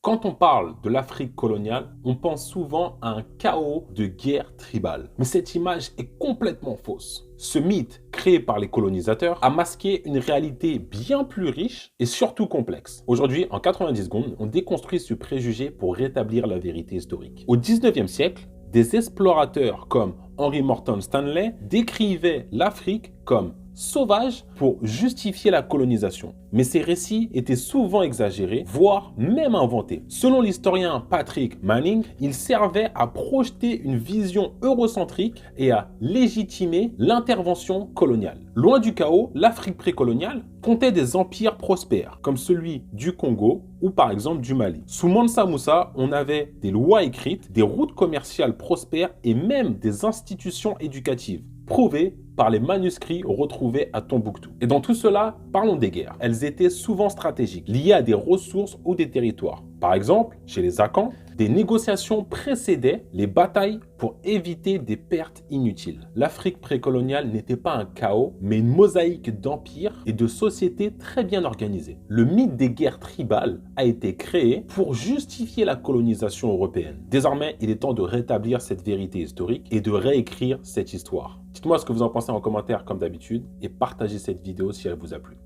Quand on parle de l'Afrique coloniale, on pense souvent à un chaos de guerre tribale. Mais cette image est complètement fausse. Ce mythe, créé par les colonisateurs, a masqué une réalité bien plus riche et surtout complexe. Aujourd'hui, en 90 secondes, on déconstruit ce préjugé pour rétablir la vérité historique. Au 19e siècle, des explorateurs comme Henry Morton Stanley décrivaient l'Afrique comme sauvage pour justifier la colonisation. Mais ces récits étaient souvent exagérés, voire même inventés. Selon l'historien Patrick Manning, ils servaient à projeter une vision eurocentrique et à légitimer l'intervention coloniale. Loin du chaos, l'Afrique précoloniale comptait des empires prospères, comme celui du Congo ou par exemple du Mali. Sous Mansa Moussa, on avait des lois écrites, des routes commerciales prospères et même des institutions éducatives, prouvées par les manuscrits retrouvés à Tombouctou. Et dans tout cela, parlons des guerres. Elles étaient souvent stratégiques, liées à des ressources ou des territoires. Par exemple, chez les Akans, des négociations précédaient les batailles pour éviter des pertes inutiles. L'Afrique précoloniale n'était pas un chaos, mais une mosaïque d'empires et de sociétés très bien organisées. Le mythe des guerres tribales a été créé pour justifier la colonisation européenne. Désormais, il est temps de rétablir cette vérité historique et de réécrire cette histoire. Dites-moi ce que vous en pensez en commentaire comme d'habitude et partagez cette vidéo si elle vous a plu.